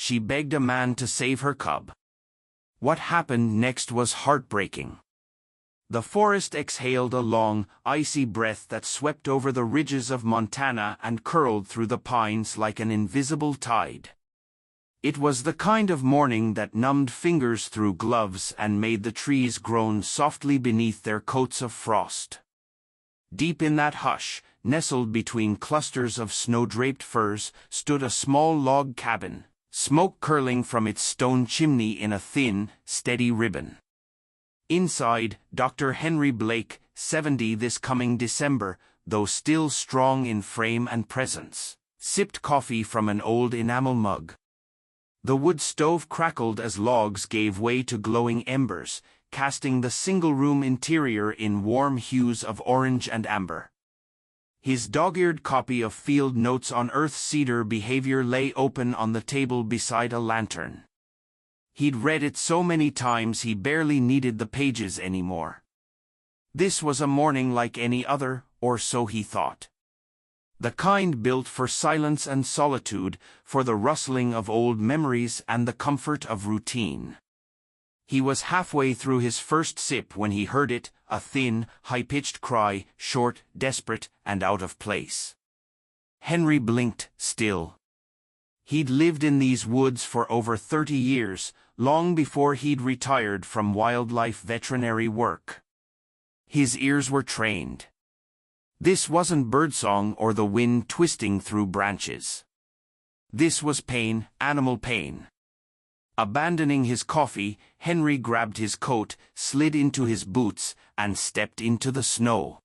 she begged a man to save her cub. What happened next was heartbreaking. The forest exhaled a long, icy breath that swept over the ridges of Montana and curled through the pines like an invisible tide. It was the kind of morning that numbed fingers through gloves and made the trees groan softly beneath their coats of frost. Deep in that hush, nestled between clusters of snow-draped firs, stood a small log cabin, smoke curling from its stone chimney in a thin, steady ribbon. Inside, Dr. Henry Blake, 70 this coming December, though still strong in frame and presence, sipped coffee from an old enamel mug. The wood stove crackled as logs gave way to glowing embers, casting the single-room interior in warm hues of orange and amber. His dog-eared copy of Field Notes on Earth Cedar Behavior lay open on the table beside a lantern. He'd read it so many times he barely needed the pages anymore. This was a morning like any other, or so he thought. The kind built for silence and solitude, for the rustling of old memories and the comfort of routine. He was halfway through his first sip when he heard it, a thin, high-pitched cry, short, desperate, and out of place. Henry blinked, still. He'd lived in these woods for over 30 years, long before he'd retired from wildlife veterinary work. His ears were trained. This wasn't birdsong or the wind twisting through branches. This was pain, animal pain. Abandoning his coffee, Henry grabbed his coat, slid into his boots, and stepped into the snow.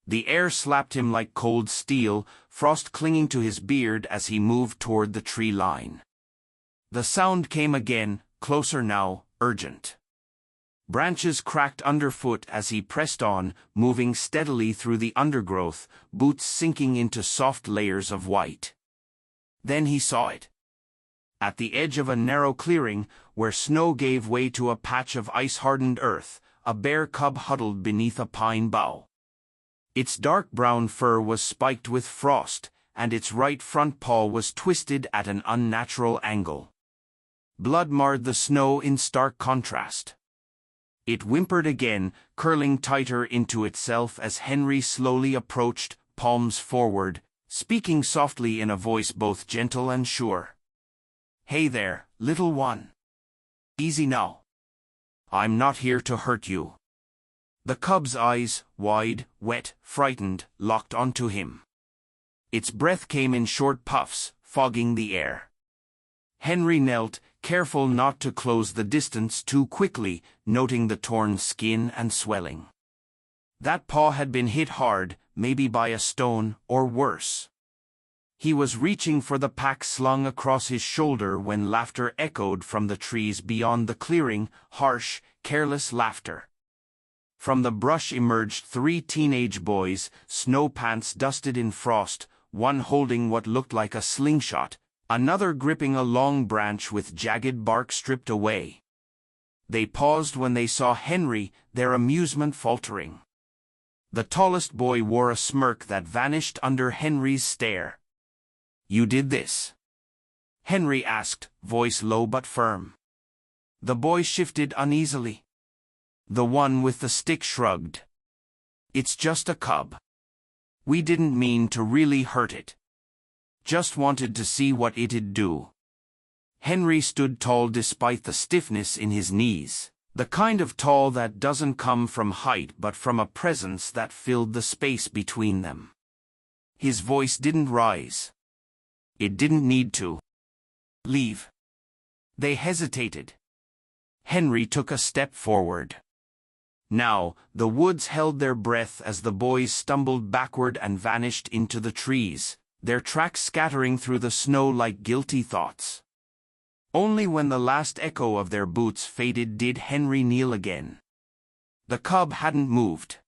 The air slapped him like cold steel, frost clinging to his beard as he moved toward the tree line. The sound came again, closer now, urgent. Branches cracked underfoot as he pressed on, moving steadily through the undergrowth, boots sinking into soft layers of white. Then he saw it. At the edge of a narrow clearing, where snow gave way to a patch of ice-hardened earth, a bear cub huddled beneath a pine bough. Its dark brown fur was spiked with frost, and its right front paw was twisted at an unnatural angle. Blood marred the snow in stark contrast. It whimpered again, curling tighter into itself as Henry slowly approached, palms forward, speaking softly in a voice both gentle and sure. "Hey there, little one. Easy now. I'm not here to hurt you." The cub's eyes, wide, wet, frightened, locked onto him. Its breath came in short puffs, fogging the air. Henry knelt, careful not to close the distance too quickly, noting the torn skin and swelling. That paw had been hit hard, maybe by a stone, or worse. He was reaching for the pack slung across his shoulder when laughter echoed from the trees beyond the clearing, harsh, careless laughter. From the brush emerged 3 teenage boys, snow pants dusted in frost, one holding what looked like a slingshot, another gripping a long branch with jagged bark stripped away. They paused when they saw Henry, their amusement faltering. The tallest boy wore a smirk that vanished under Henry's stare. "You did this?" Henry asked, voice low but firm. The boy shifted uneasily. The one with the stick shrugged. "It's just a cub. We didn't mean to really hurt it. Just wanted to see what it'd do." Henry stood tall despite the stiffness in his knees, the kind of tall that doesn't come from height but from a presence that filled the space between them. His voice didn't rise. It didn't need to. "Leave." They hesitated. Henry took a step forward. Now, the woods held their breath as the boys stumbled backward and vanished into the trees, their tracks scattering through the snow like guilty thoughts. Only when the last echo of their boots faded did Henry kneel again. The cub hadn't moved.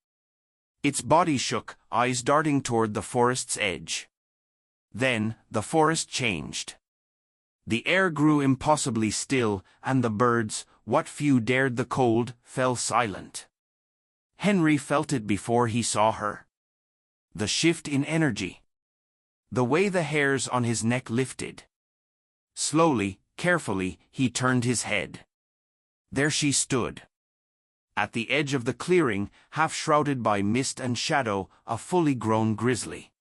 Its body shook, eyes darting toward the forest's edge. Then, the forest changed. The air grew impossibly still, and the birds, what few dared the cold, fell silent. Henry felt it before he saw her. The shift in energy. The way the hairs on his neck lifted. Slowly, carefully, he turned his head. There she stood. At the edge of the clearing, half shrouded by mist and shadow, a fully grown grizzly.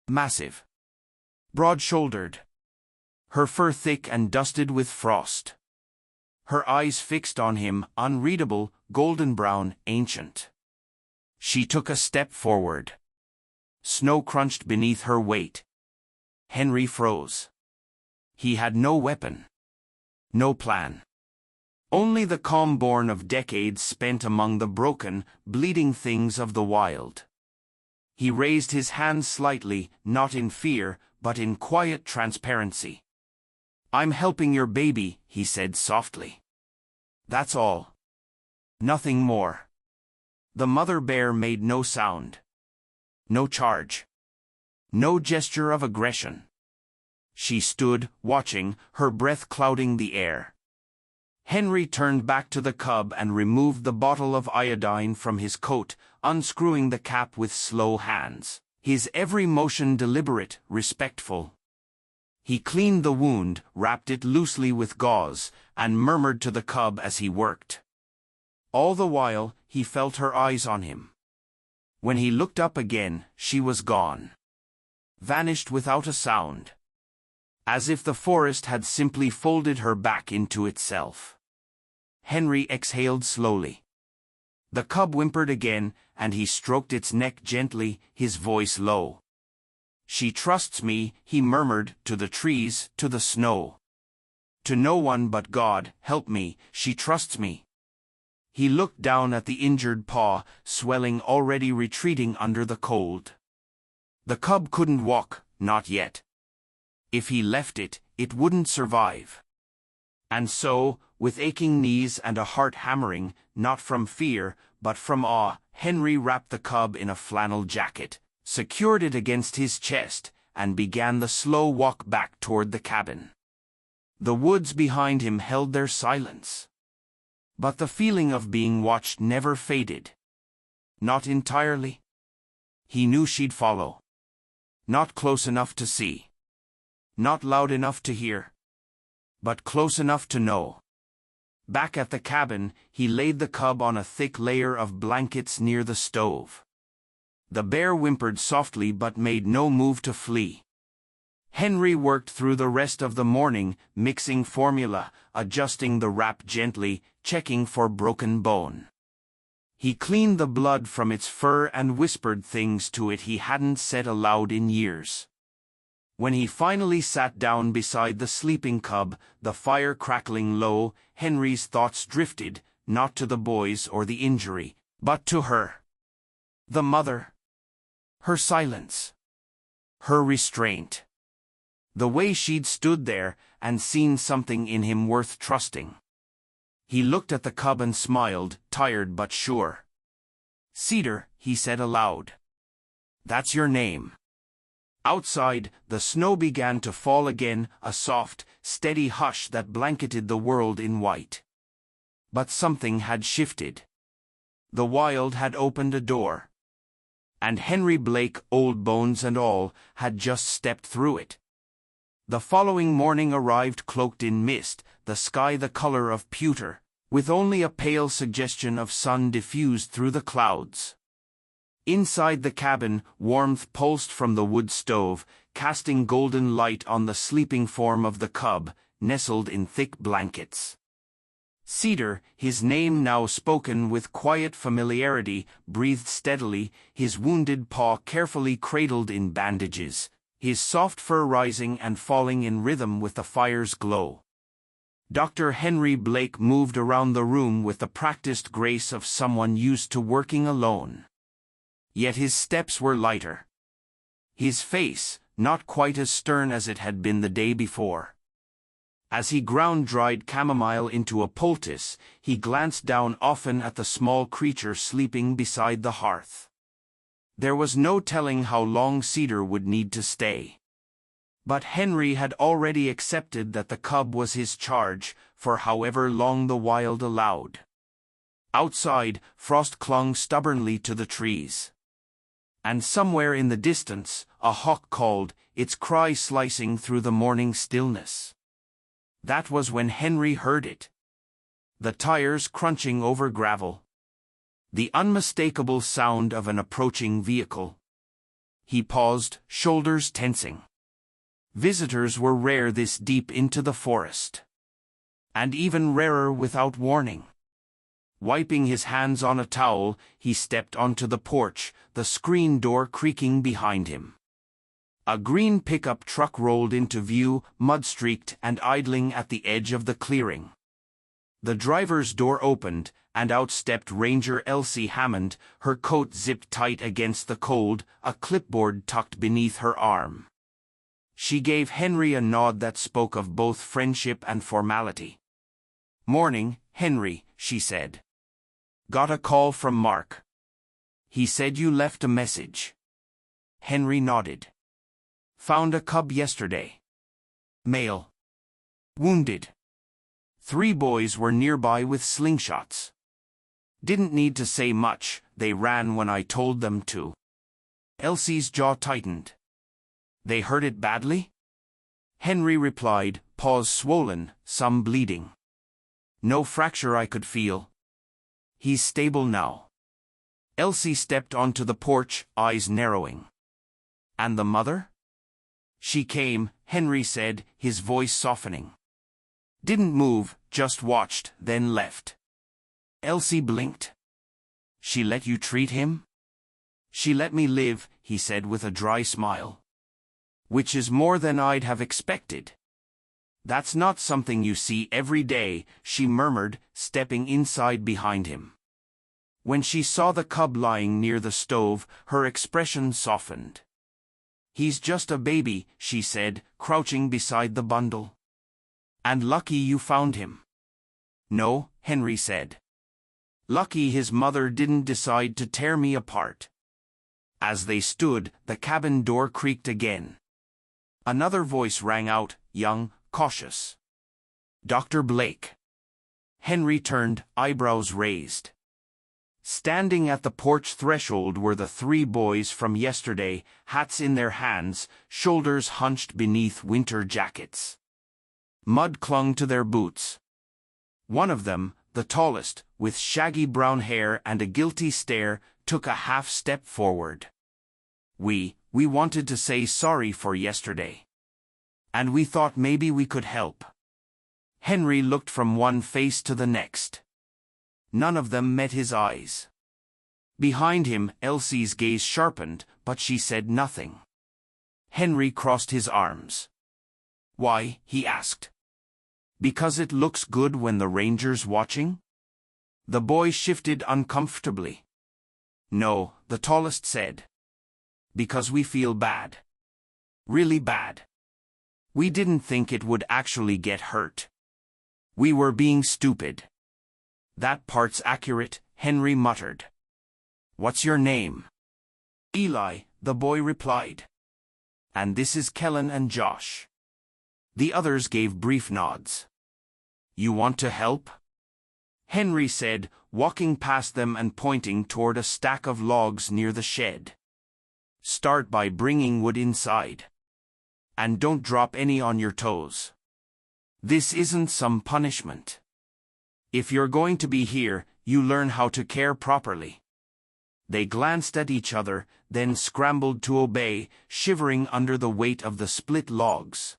Massive. Broad-shouldered. Her fur thick and dusted with frost. Her eyes fixed on him, unreadable, golden-brown, ancient. She took a step forward. Snow crunched beneath her weight. Henry froze. He had no weapon. No plan. Only the calm born of decades spent among the broken, bleeding things of the wild. He raised his hands slightly, not in fear, but in quiet transparency. "I'm helping your baby," he said softly. "That's all. Nothing more." The mother bear made no sound. No charge. No gesture of aggression. She stood, watching, her breath clouding the air. Henry turned back to the cub and removed the bottle of iodine from his coat, unscrewing the cap with slow hands, his every motion deliberate, respectful. He cleaned the wound, wrapped it loosely with gauze, and murmured to the cub as he worked. All the while, he felt her eyes on him. When he looked up again, she was gone. Vanished without a sound. As if the forest had simply folded her back into itself. Henry exhaled slowly. The cub whimpered again, and he stroked its neck gently, his voice low. "She trusts me," he murmured, "to the trees, to the snow. To no one but God, help me, she trusts me." He looked down at the injured paw, swelling already retreating under the cold. The cub couldn't walk, not yet. If he left it, it wouldn't survive. And so, with aching knees and a heart hammering, not from fear, but from awe, Henry wrapped the cub in a flannel jacket, secured it against his chest, and began the slow walk back toward the cabin. The woods behind him held their silence. But the feeling of being watched never faded. Not entirely. He knew she'd follow. Not close enough to see. Not loud enough to hear. But close enough to know. Back at the cabin, he laid the cub on a thick layer of blankets near the stove. The bear whimpered softly but made no move to flee. Henry worked through the rest of the morning, mixing formula, adjusting the wrap gently, checking for broken bone. He cleaned the blood from its fur and whispered things to it he hadn't said aloud in years. When he finally sat down beside the sleeping cub, the fire crackling low, Henry's thoughts drifted, not to the boys or the injury, but to her. The mother. Her silence. Her restraint. The way she'd stood there, and seen something in him worth trusting. He looked at the cub and smiled, tired but sure. "Cedar," he said aloud. "That's your name." Outside, the snow began to fall again, a soft, steady hush that blanketed the world in white. But something had shifted. The wild had opened a door. And Henry Blake, old bones and all, had just stepped through it. The following morning arrived cloaked in mist, the sky the color of pewter, with only a pale suggestion of sun diffused through the clouds. Inside the cabin, warmth pulsed from the wood stove, casting golden light on the sleeping form of the cub, nestled in thick blankets. Cedar, his name now spoken with quiet familiarity, breathed steadily, his wounded paw carefully cradled in bandages, his soft fur rising and falling in rhythm with the fire's glow. Dr. Henry Blake moved around the room with the practiced grace of someone used to working alone. Yet his steps were lighter. His face, not quite as stern as it had been the day before. As he ground dried chamomile into a poultice, he glanced down often at the small creature sleeping beside the hearth. There was no telling how long Cedar would need to stay. But Henry had already accepted that the cub was his charge, for however long the wild allowed. Outside, frost clung stubbornly to the trees. And somewhere in the distance, a hawk called, its cry slicing through the morning stillness. That was when Henry heard it. The tires crunching over gravel. The unmistakable sound of an approaching vehicle. He paused, shoulders tensing. Visitors were rare this deep into the forest. And even rarer without warning. Wiping his hands on a towel, he stepped onto the porch, the screen door creaking behind him. A green pickup truck rolled into view, mud-streaked and idling at the edge of the clearing. The driver's door opened, and out stepped Ranger Elsie Hammond, her coat zipped tight against the cold, a clipboard tucked beneath her arm. She gave Henry a nod that spoke of both friendship and formality. "Morning, Henry," she said. "Got a call from Mark. He said you left a message." Henry nodded. "Found a cub yesterday. Male. Wounded. 3 boys were nearby with slingshots. Didn't need to say much, they ran when I told them to." Elsie's jaw tightened. "They hurt it badly?" Henry replied, paws swollen, some bleeding. "No fracture I could feel. He's stable now." Elsie stepped onto the porch, eyes narrowing. "And the mother?" "She came," Henry said, his voice softening. "Didn't move, just watched, then left." Elsie blinked. "She let you treat him?" "She let me live," he said with a dry smile. "Which is more than I'd have expected." "That's not something you see every day," she murmured, stepping inside behind him. When she saw the cub lying near the stove, her expression softened. "He's just a baby," she said, crouching beside the bundle. "And lucky you found him." "No," Henry said. "Lucky his mother didn't decide to tear me apart." As they stood, the cabin door creaked again. Another voice rang out, young, cautious. "Dr. Blake." Henry turned, eyebrows raised. Standing at the porch threshold were the 3 boys from yesterday, hats in their hands, shoulders hunched beneath winter jackets. Mud clung to their boots. One of them, the tallest, with shaggy brown hair and a guilty stare, took a half step forward. We wanted to say sorry for yesterday. And we thought maybe we could help." Henry looked from one face to the next. None of them met his eyes. Behind him, Elsie's gaze sharpened, but she said nothing. Henry crossed his arms. "Why?" he asked. "Because it looks good when the ranger's watching?" The boy shifted uncomfortably. "No," the tallest said. "Because we feel bad. Really bad. We didn't think it would actually get hurt. We were being stupid." "That part's accurate," Henry muttered. "What's your name?" "Eli," the boy replied. "And this is Kellen and Josh." The others gave brief nods. "You want to help?" Henry said, walking past them and pointing toward a stack of logs near the shed. "Start by bringing wood inside. And don't drop any on your toes. This isn't some punishment. If you're going to be here, you learn how to care properly." They glanced at each other, then scrambled to obey, shivering under the weight of the split logs.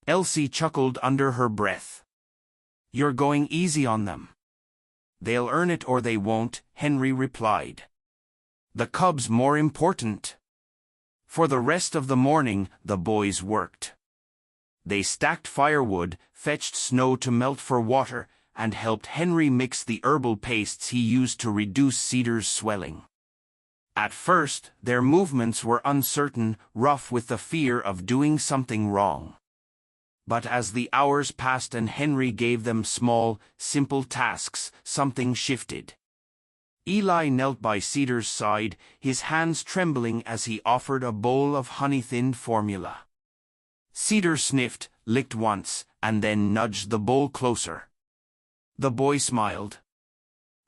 Elsie chuckled under her breath. "You're going easy on them." "They'll earn it or they won't," Henry replied. "The cub's more important." For the rest of the morning, the boys worked. They stacked firewood, fetched snow to melt for water, and helped Henry mix the herbal pastes he used to reduce Cedar's swelling. At first, their movements were uncertain, rough with the fear of doing something wrong. But as the hours passed and Henry gave them small, simple tasks, something shifted. Eli knelt by Cedar's side, his hands trembling as he offered a bowl of honey-thinned formula. Cedar sniffed, licked once, and then nudged the bowl closer. The boy smiled.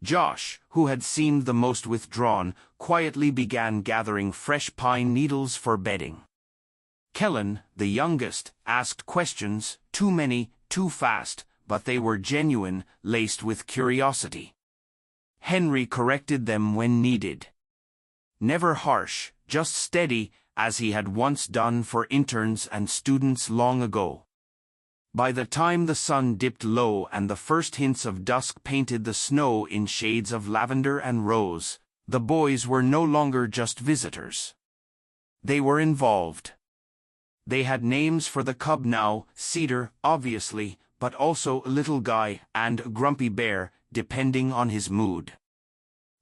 Josh, who had seemed the most withdrawn, quietly began gathering fresh pine needles for bedding. Kellen, the youngest, asked questions, too many, too fast, but they were genuine, laced with curiosity. Henry corrected them when needed. Never harsh, just steady, as he had once done for interns and students long ago. By the time the sun dipped low and the first hints of dusk painted the snow in shades of lavender and rose, the boys were no longer just visitors. They were involved. They had names for the cub now, Cedar, obviously, but also Little Guy and Grumpy Bear, depending on his mood.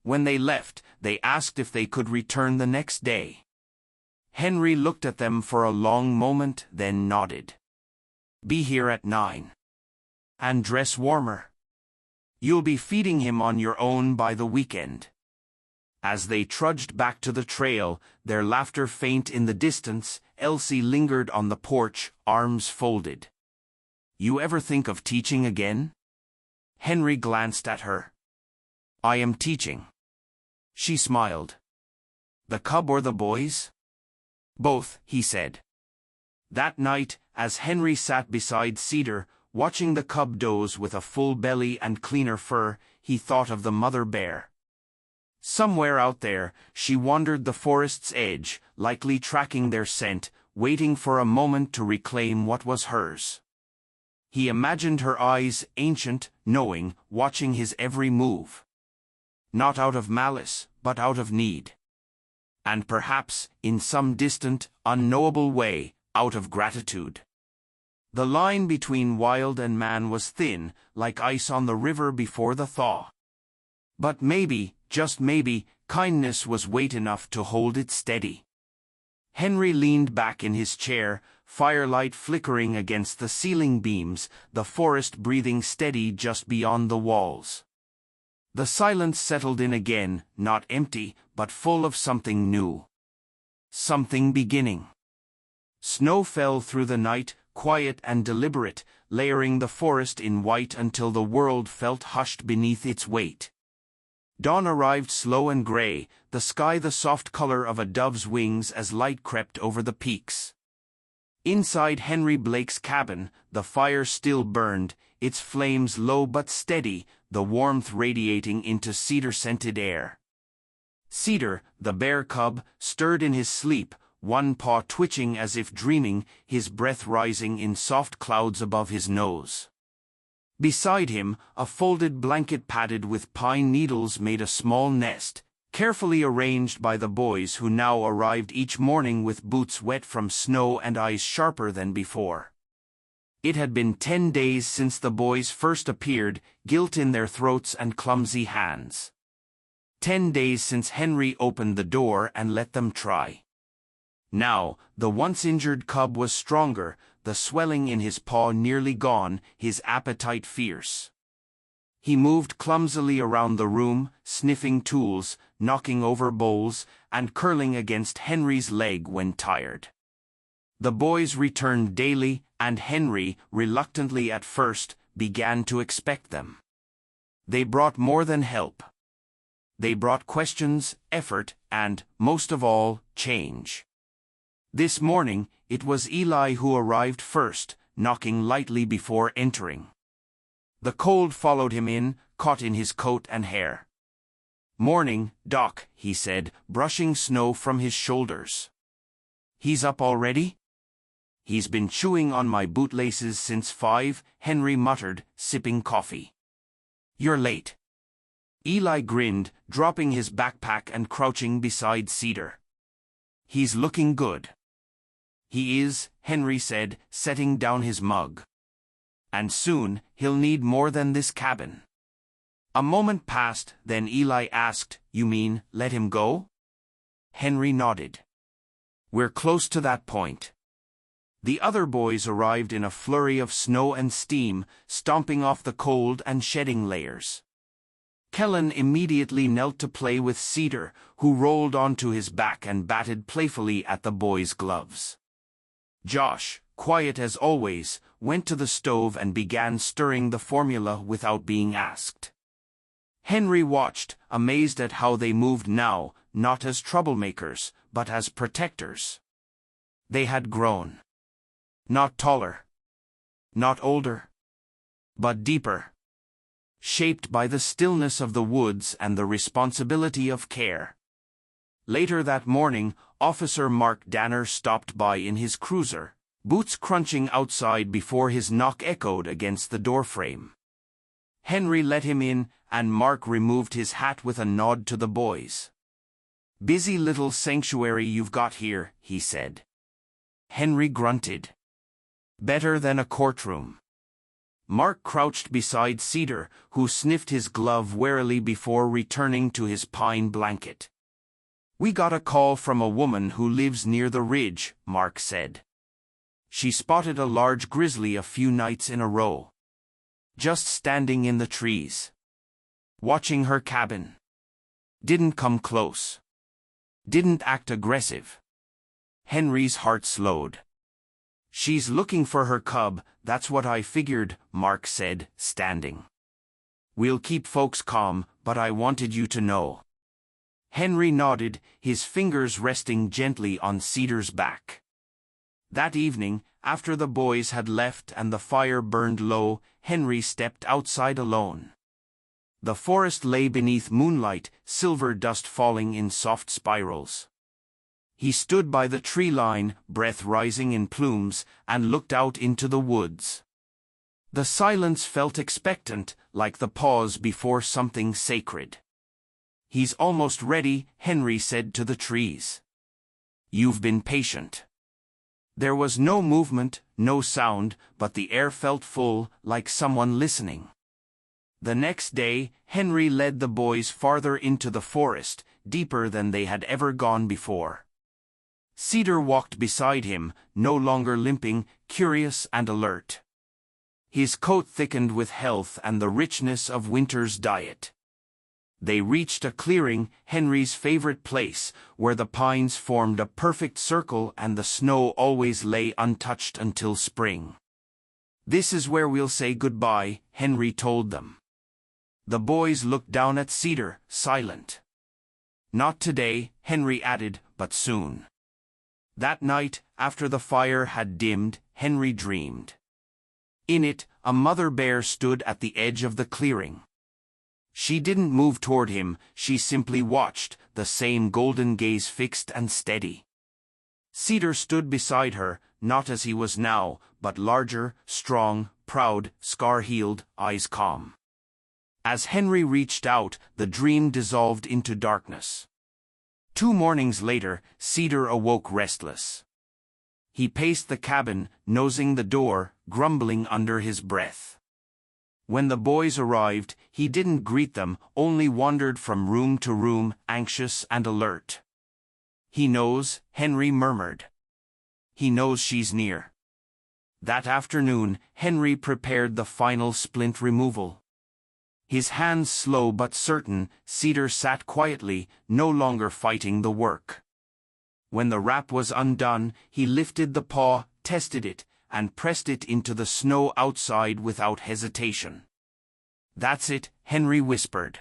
When they left, they asked if they could return the next day. Henry looked at them for a long moment, then nodded. "Be here at 9. And dress warmer. You'll be feeding him on your own by the weekend." As they trudged back to the trail, their laughter faint in the distance, Elsie lingered on the porch, arms folded. "You ever think of teaching again?" Henry glanced at her. "I am teaching." She smiled. "The cub or the boys?" "Both," he said. That night, as Henry sat beside Cedar, watching the cub doze with a full belly and cleaner fur, he thought of the mother bear. Somewhere out there, she wandered the forest's edge, likely tracking their scent, waiting for a moment to reclaim what was hers. He imagined her eyes, ancient, knowing, watching his every move. Not out of malice, but out of need. And perhaps, in some distant, unknowable way, out of gratitude. The line between wild and man was thin, like ice on the river before the thaw. But maybe, just maybe, kindness was weight enough to hold it steady. Henry leaned back in his chair, firelight flickering against the ceiling beams, the forest breathing steady just beyond the walls. The silence settled in again, not empty, but full of something new. Something beginning. Snow fell through the night, quiet and deliberate, layering the forest in white until the world felt hushed beneath its weight. Dawn arrived slow and gray, the sky the soft color of a dove's wings as light crept over the peaks. Inside Henry Blake's cabin, the fire still burned, its flames low but steady, the warmth radiating into cedar-scented air. Cedar, the bear cub, stirred in his sleep, one paw twitching as if dreaming, his breath rising in soft clouds above his nose. Beside him, a folded blanket padded with pine needles made a small nest, carefully arranged by the boys who now arrived each morning with boots wet from snow and eyes sharper than before. It had been 10 days since the boys first appeared, guilt in their throats and clumsy hands. 10 days since Henry opened the door and let them try. Now, the once-injured cub was stronger, the swelling in his paw nearly gone, his appetite fierce. He moved clumsily around the room, sniffing tools, knocking over bowls, and curling against Henry's leg when tired. The boys returned daily, and Henry, reluctantly at first, began to expect them. They brought more than help. They brought questions, effort, and, most of all, change. This morning, it was Eli who arrived first, knocking lightly before entering. The cold followed him in, caught in his coat and hair. "Morning, Doc," he said, brushing snow from his shoulders. "He's up already?" "He's been chewing on my bootlaces since 5, Henry muttered, sipping coffee. "You're late." Eli grinned, dropping his backpack and crouching beside Cedar. "He's looking good." "He is," Henry said, setting down his mug. "And soon, he'll need more than this cabin." A moment passed, then Eli asked, "You mean, let him go?" Henry nodded. "We're close to that point." The other boys arrived in a flurry of snow and steam, stomping off the cold and shedding layers. Kellen immediately knelt to play with Cedar, who rolled onto his back and batted playfully at the boys' gloves. Josh, quiet as always, went to the stove and began stirring the formula without being asked. Henry watched, amazed at how they moved now, not as troublemakers, but as protectors. They had grown. Not taller. Not older. but deeper, shaped by the stillness of the woods and the responsibility of care. Later that morning, Officer Mark Danner stopped by in his cruiser, boots crunching outside before his knock echoed against the doorframe. Henry let him in, and Mark removed his hat with a nod to the boys. "Busy little sanctuary you've got here," he said. Henry grunted. "Better than a courtroom." Mark crouched beside Cedar, who sniffed his glove warily before returning to his pine blanket. "We got a call from a woman who lives near the ridge," Mark said. "She spotted a large grizzly a few nights in a row. Just standing in the trees. Watching her cabin. Didn't come close. Didn't act aggressive." Henry's heart slowed. "She's looking for her cub, that's what I figured," Mark said, standing. "We'll keep folks calm, but I wanted you to know." Henry nodded, his fingers resting gently on Cedar's back. That evening, after the boys had left and the fire burned low, Henry stepped outside alone. The forest lay beneath moonlight, silver dust falling in soft spirals. He stood by the tree line, breath rising in plumes, and looked out into the woods. The silence felt expectant, like the pause before something sacred. "He's almost ready," Henry said to the trees. "You've been patient." There was no movement, no sound, but the air felt full, like someone listening. The next day, Henry led the boys farther into the forest, deeper than they had ever gone before. Cedar walked beside him, no longer limping, curious and alert. His coat thickened with health and the richness of winter's diet. They reached a clearing, Henry's favorite place, where the pines formed a perfect circle and the snow always lay untouched until spring. "This is where we'll say goodbye," Henry told them. The boys looked down at Cedar, silent. "Not today," Henry added, "but soon." That night, after the fire had dimmed, Henry dreamed. In it, a mother bear stood at the edge of the clearing. She didn't move toward him, she simply watched, the same golden gaze fixed and steady. Cedar stood beside her, not as he was now, but larger, strong, proud, scar-healed, eyes calm. As Henry reached out, the dream dissolved into darkness. 2 mornings later, Cedar awoke restless. He paced the cabin, nosing the door, grumbling under his breath. When the boys arrived, he didn't greet them, only wandered from room to room, anxious and alert. "He knows," Henry murmured. "He knows she's near." That afternoon, Henry prepared the final splint removal. His hands slow but certain, Cedar sat quietly, no longer fighting the work. When the wrap was undone, he lifted the paw, tested it, and pressed it into the snow outside without hesitation. "That's it," Henry whispered.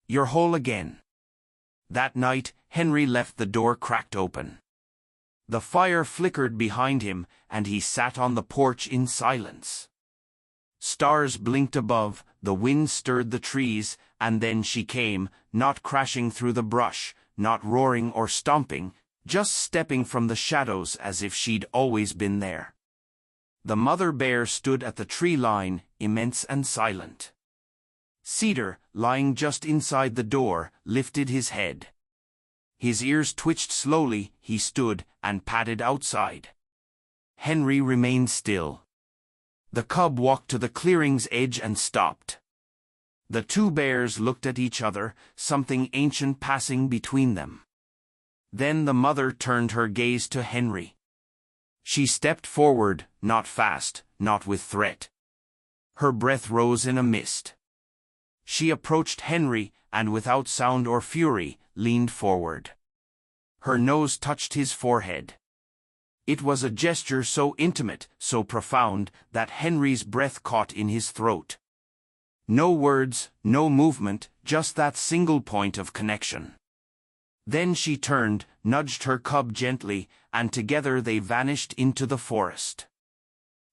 "You're whole again." That night, Henry left the door cracked open. The fire flickered behind him, and he sat on the porch in silence. Stars blinked above, the wind stirred the trees, and then she came, not crashing through the brush, not roaring or stomping, just stepping from the shadows as if she'd always been there. The mother bear stood at the tree line, immense and silent. Cedar, lying just inside the door, lifted his head. His ears twitched slowly, he stood, and padded outside. Henry remained still. The cub walked to the clearing's edge and stopped. The 2 bears looked at each other, something ancient passing between them. Then the mother turned her gaze to Henry. She stepped forward, not fast, not with threat. Her breath rose in a mist. She approached Henry, and without sound or fury, leaned forward. Her nose touched his forehead. It was a gesture so intimate, so profound, that Henry's breath caught in his throat. No words, no movement, just that single point of connection. Then she turned, nudged her cub gently, and together they vanished into the forest.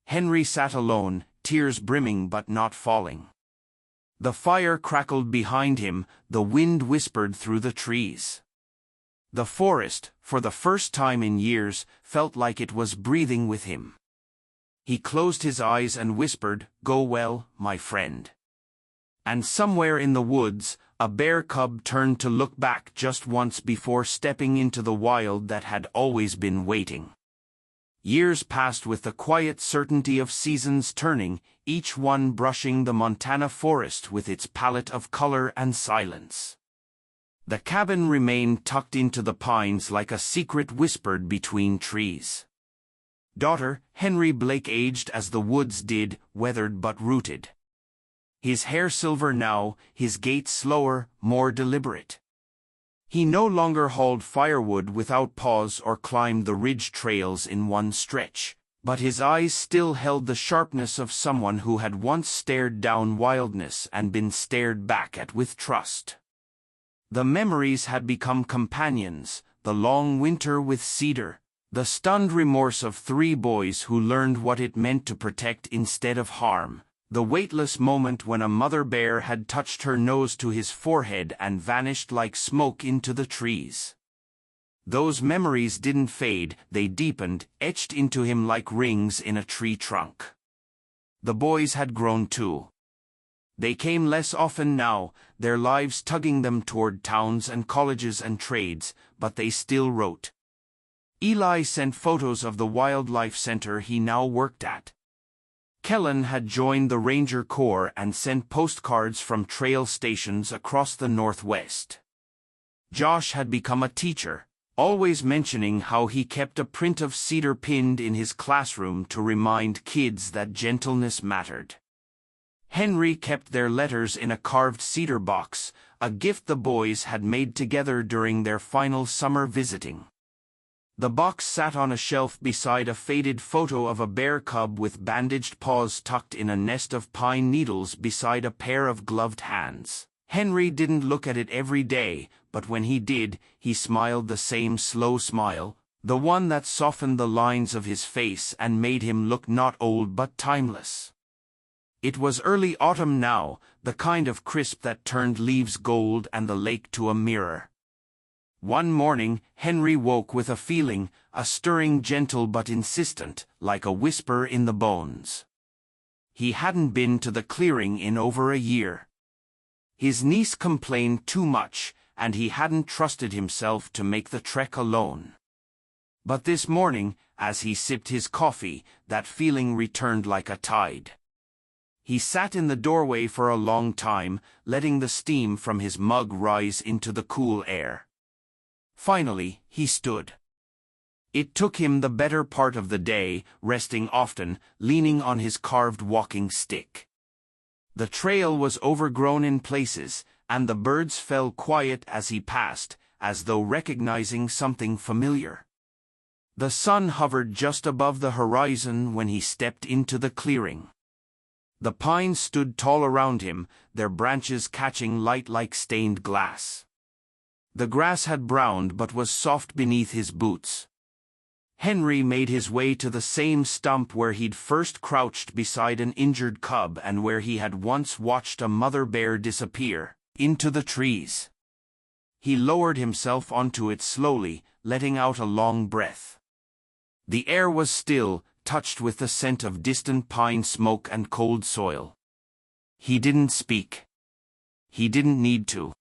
Henry sat alone, tears brimming but not falling. The fire crackled behind him, the wind whispered through the trees. The forest, for the first time in years, felt like it was breathing with him. He closed his eyes and whispered, "Go well, my friend." And somewhere in the woods, a bear cub turned to look back just once before stepping into the wild that had always been waiting. Years passed with the quiet certainty of seasons turning, each one brushing the Montana forest with its palette of color and silence. The cabin remained tucked into the pines like a secret whispered between trees. Daughter, Henry Blake aged as the woods did, weathered but rooted. His hair silver now, his gait slower, more deliberate. He no longer hauled firewood without pause or climbed the ridge trails in one stretch, but his eyes still held the sharpness of someone who had once stared down wildness and been stared back at with trust. The memories had become companions, the long winter with Cedar, the stunned remorse of 3 boys who learned what it meant to protect instead of harm, the weightless moment when a mother bear had touched her nose to his forehead and vanished like smoke into the trees. Those memories didn't fade, they deepened, etched into him like rings in a tree trunk. The boys had grown too. They came less often now, their lives tugging them toward towns and colleges and trades, but they still wrote. Eli sent photos of the wildlife center he now worked at. Kellen had joined the Ranger Corps and sent postcards from trail stations across the Northwest. Josh had become a teacher, always mentioning how he kept a print of Cedar pinned in his classroom to remind kids that gentleness mattered. Henry kept their letters in a carved cedar box, a gift the boys had made together during their final summer visiting. The box sat on a shelf beside a faded photo of a bear cub with bandaged paws tucked in a nest of pine needles beside a pair of gloved hands. Henry didn't look at it every day, but when he did, he smiled the same slow smile, the one that softened the lines of his face and made him look not old but timeless. It was early autumn now, the kind of crisp that turned leaves gold and the lake to a mirror. One morning, Henry woke with a feeling, a stirring gentle but insistent, like a whisper in the bones. He hadn't been to the clearing in over a year. His niece complained too much, and he hadn't trusted himself to make the trek alone. But this morning, as he sipped his coffee, that feeling returned like a tide. He sat in the doorway for a long time, letting the steam from his mug rise into the cool air. Finally, he stood. It took him the better part of the day, resting often, leaning on his carved walking stick. The trail was overgrown in places, and the birds fell quiet as he passed, as though recognizing something familiar. The sun hovered just above the horizon when he stepped into the clearing. The pines stood tall around him, their branches catching light like stained glass. The grass had browned but was soft beneath his boots. Henry made his way to the same stump where he'd first crouched beside an injured cub and where he had once watched a mother bear disappear into the trees. He lowered himself onto it slowly, letting out a long breath. The air was still, touched with the scent of distant pine smoke and cold soil. He didn't speak. He didn't need to.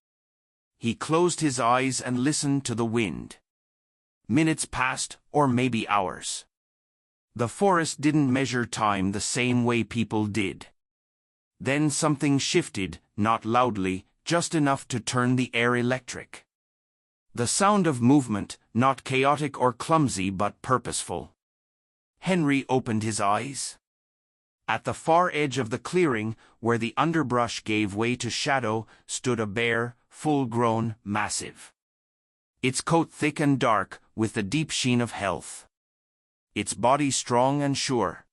He closed his eyes and listened to the wind. Minutes passed, or maybe hours. The forest didn't measure time the same way people did. Then something shifted, not loudly, just enough to turn the air electric. The sound of movement, not chaotic or clumsy but purposeful. Henry opened his eyes. At the far edge of the clearing, where the underbrush gave way to shadow, stood a bear, full-grown, massive. Its coat thick and dark, with the deep sheen of health. Its body strong and sure.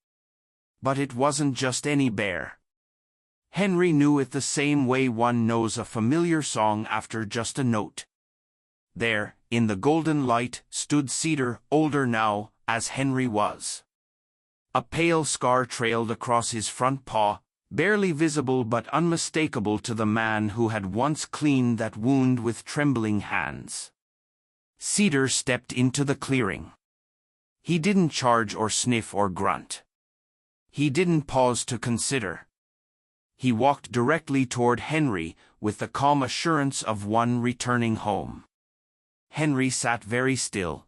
But it wasn't just any bear. Henry knew it the same way one knows a familiar song after just a note. There, in the golden light, stood Cedar, older now, as Henry was. A pale scar trailed across his front paw, barely visible but unmistakable to the man who had once cleaned that wound with trembling hands. Cedar stepped into the clearing. He didn't charge or sniff or grunt. He didn't pause to consider. He walked directly toward Henry with the calm assurance of one returning home. Henry sat very still.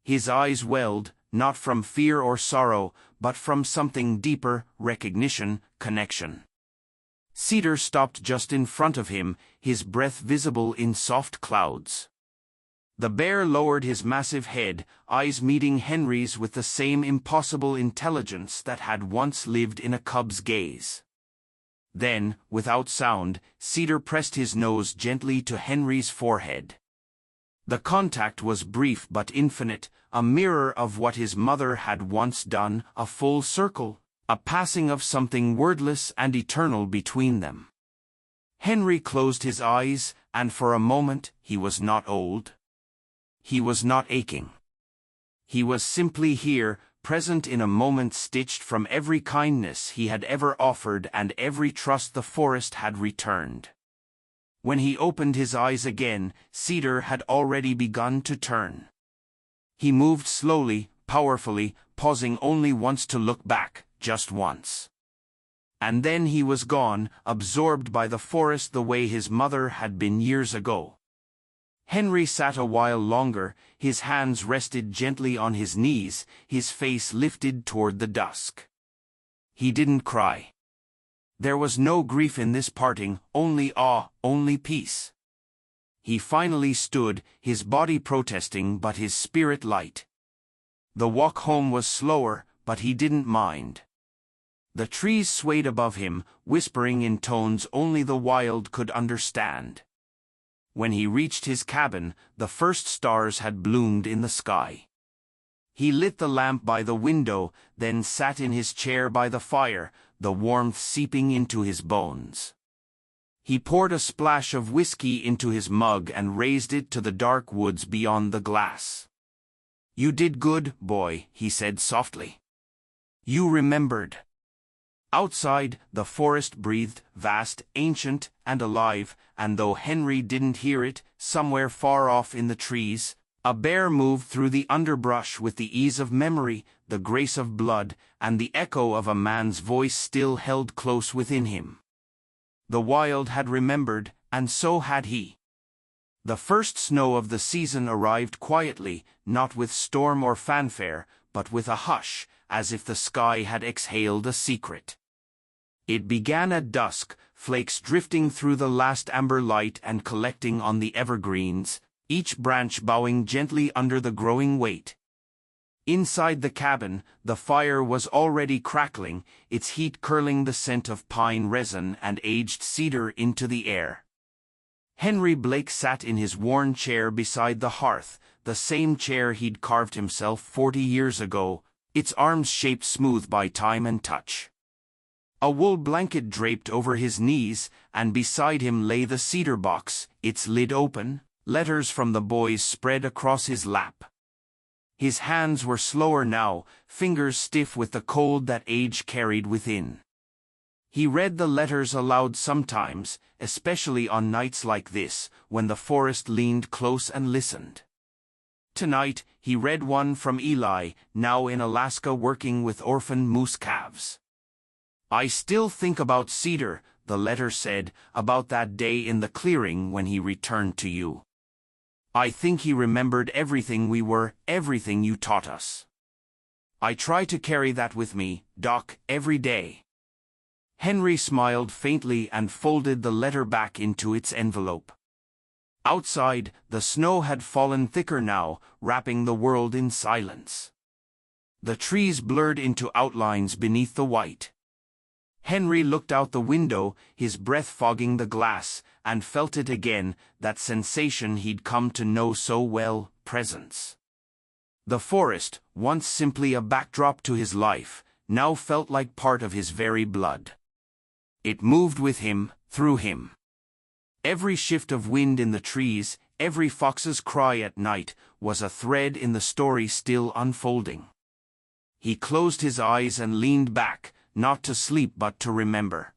His eyes welled, not from fear or sorrow, but from something deeper: recognition, connection. Cedar stopped just in front of him, his breath visible in soft clouds. The bear lowered his massive head, eyes meeting Henry's with the same impossible intelligence that had once lived in a cub's gaze. Then, without sound, Cedar pressed his nose gently to Henry's forehead. The contact was brief but infinite, a mirror of what his mother had once done, a full circle, a passing of something wordless and eternal between them. Henry closed his eyes, and for a moment he was not old. He was not aching. He was simply here, present in a moment stitched from every kindness he had ever offered and every trust the forest had returned. When he opened his eyes again, Cedar had already begun to turn. He moved slowly, powerfully, pausing only once to look back, just once. And then he was gone, absorbed by the forest the way his mother had been years ago. Henry sat a while longer, his hands rested gently on his knees, his face lifted toward the dusk. He didn't cry. There was no grief in this parting, only awe, only peace. He finally stood, his body protesting but his spirit light. The walk home was slower, but he didn't mind. The trees swayed above him, whispering in tones only the wild could understand. When he reached his cabin, the first stars had bloomed in the sky. He lit the lamp by the window, then sat in his chair by the fire, the warmth seeping into his bones. He poured a splash of whiskey into his mug and raised it to the dark woods beyond the glass. "You did good, boy," he said softly. "You remembered." Outside, the forest breathed, vast, ancient, and alive, and though Henry didn't hear it, somewhere far off in the trees, a bear moved through the underbrush with the ease of memory, the grace of blood, and the echo of a man's voice still held close within him. The wild had remembered, and so had he. The first snow of the season arrived quietly, not with storm or fanfare, but with a hush, as if the sky had exhaled a secret. It began at dusk, flakes drifting through the last amber light and collecting on the evergreens, each branch bowing gently under the growing weight. Inside the cabin, the fire was already crackling, its heat curling the scent of pine resin and aged cedar into the air. Henry Blake sat in his worn chair beside the hearth, the same chair he'd carved himself 40 years ago, its arms shaped smooth by time and touch. A wool blanket draped over his knees, and beside him lay the cedar box, its lid open, letters from the boys spread across his lap. His hands were slower now, fingers stiff with the cold that age carried within. He read the letters aloud sometimes, especially on nights like this, when the forest leaned close and listened. Tonight, he read one from Eli, now in Alaska working with orphan moose calves. "I still think about Cedar," the letter said, "about that day in the clearing when he returned to you. I think he remembered everything we were, everything you taught us. I try to carry that with me, Doc, every day." Henry smiled faintly and folded the letter back into its envelope. Outside, the snow had fallen thicker now, wrapping the world in silence. The trees blurred into outlines beneath the white. Henry looked out the window, his breath fogging the glass, and felt it again, that sensation he'd come to know so well, presence. The forest, once simply a backdrop to his life, now felt like part of his very blood. It moved with him, through him. Every shift of wind in the trees, every fox's cry at night, was a thread in the story still unfolding. He closed his eyes and leaned back, not to sleep but to remember.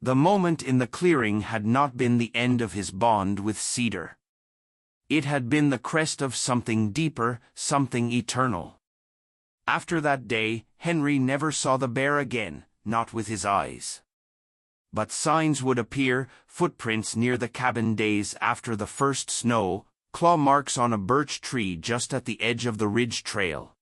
The moment in the clearing had not been the end of his bond with Cedar. It had been the crest of something deeper, something eternal. After that day, Henry never saw the bear again, not with his eyes. But signs would appear, footprints near the cabin days after the first snow, claw marks on a birch tree just at the edge of the ridge trail.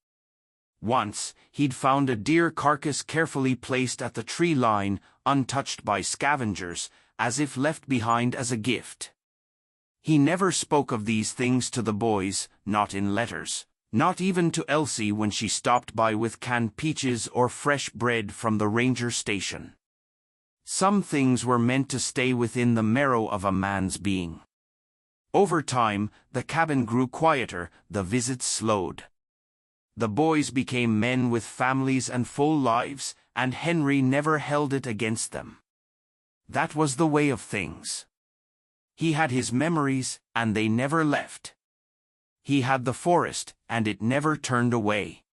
Once, he'd found a deer carcass carefully placed at the tree line, untouched by scavengers, as if left behind as a gift. He never spoke of these things to the boys, not in letters, not even to Elsie when she stopped by with canned peaches or fresh bread from the ranger station. Some things were meant to stay within the marrow of a man's being. Over time, the cabin grew quieter, the visits slowed. The boys became men with families and full lives, and Henry never held it against them. That was the way of things. He had his memories, and they never left. He had the forest, and it never turned away.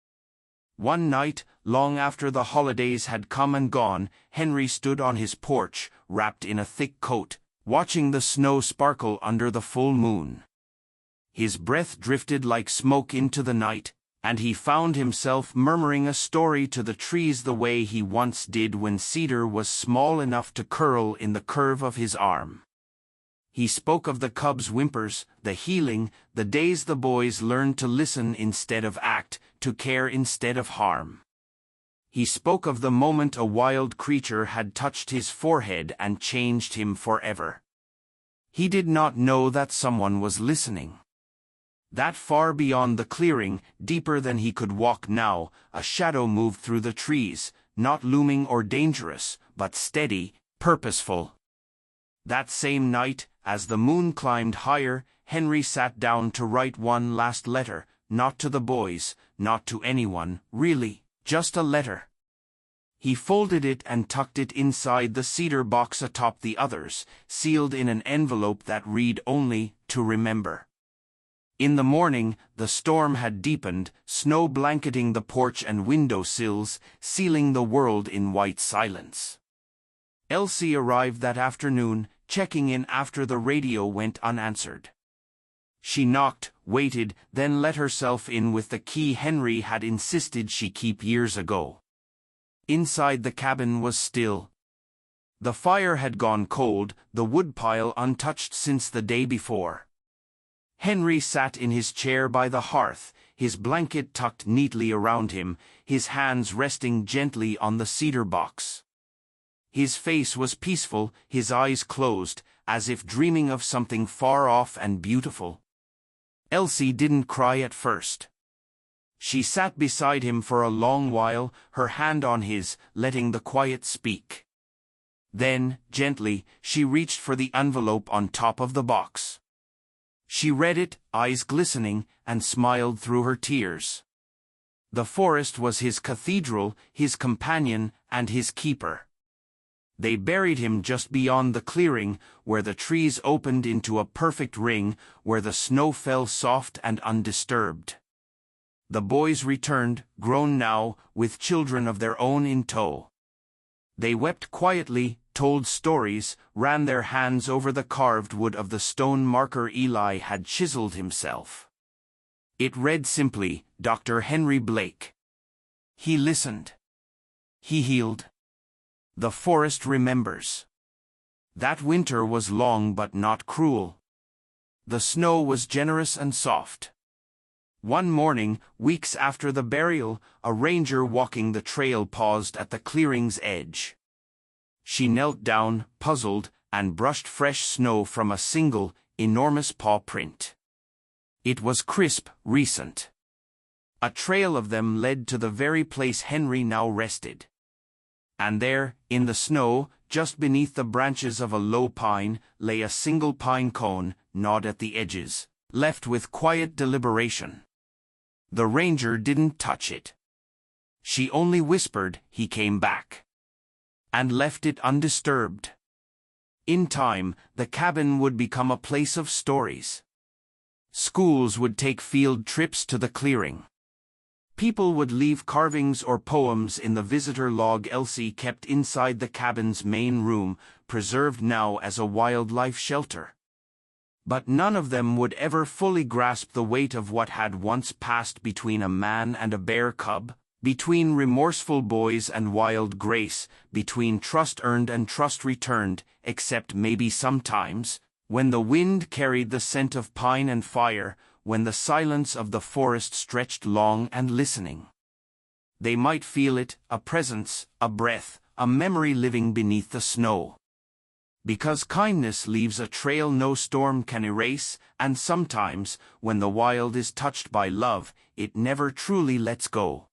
One night, long after the holidays had come and gone, Henry stood on his porch, wrapped in a thick coat, watching the snow sparkle under the full moon. His breath drifted like smoke into the night, and he found himself murmuring a story to the trees the way he once did when Cedar was small enough to curl in the curve of his arm. He spoke of the cub's whimpers, the healing, the days the boys learned to listen instead of act, to care instead of harm. He spoke of the moment a wild creature had touched his forehead and changed him forever. He did not know that someone was listening. That far beyond the clearing, deeper than he could walk now, a shadow moved through the trees, not looming or dangerous, but steady, purposeful. That same night, as the moon climbed higher, Henry sat down to write one last letter, not to the boys, not to anyone, really, just a letter. He folded it and tucked it inside the cedar box atop the others, sealed in an envelope that read only, "To remember." In the morning, the storm had deepened, snow blanketing the porch and window sills, sealing the world in white silence. Elsie arrived that afternoon, checking in after the radio went unanswered. She knocked, waited, then let herself in with the key Henry had insisted she keep years ago. Inside the cabin was still. The fire had gone cold, the woodpile untouched since the day before. Henry sat in his chair by the hearth, his blanket tucked neatly around him, his hands resting gently on the cedar box. His face was peaceful, his eyes closed, as if dreaming of something far off and beautiful. Elsie didn't cry at first. She sat beside him for a long while, her hand on his, letting the quiet speak. Then, gently, she reached for the envelope on top of the box. She read it, eyes glistening, and smiled through her tears. The forest was his cathedral, his companion, and his keeper. They buried him just beyond the clearing, where the trees opened into a perfect ring, where the snow fell soft and undisturbed. The boys returned, grown now, with children of their own in tow. They wept quietly, told stories, ran their hands over the carved wood of the stone marker Eli had chiseled himself. It read simply, Dr. Henry Blake. He listened. He healed. The forest remembers. That winter was long but not cruel. The snow was generous and soft. One morning, weeks after the burial, a ranger walking the trail paused at the clearing's edge. She knelt down, puzzled, and brushed fresh snow from a single, enormous paw print. It was crisp, recent. A trail of them led to the very place Henry now rested. And there, in the snow, just beneath the branches of a low pine, lay a single pine cone, gnawed at the edges, left with quiet deliberation. The ranger didn't touch it. She only whispered, "He came back," and left it undisturbed. In time, the cabin would become a place of stories. Schools would take field trips to the clearing. People would leave carvings or poems in the visitor log Elsie kept inside the cabin's main room, preserved now as a wildlife shelter. But none of them would ever fully grasp the weight of what had once passed between a man and a bear cub, between remorseful boys and wild grace, between trust earned and trust returned, except maybe sometimes, when the wind carried the scent of pine and fire, when the silence of the forest stretched long and listening. They might feel it, a presence, a breath, a memory living beneath the snow. Because kindness leaves a trail no storm can erase, and sometimes, when the wild is touched by love, it never truly lets go.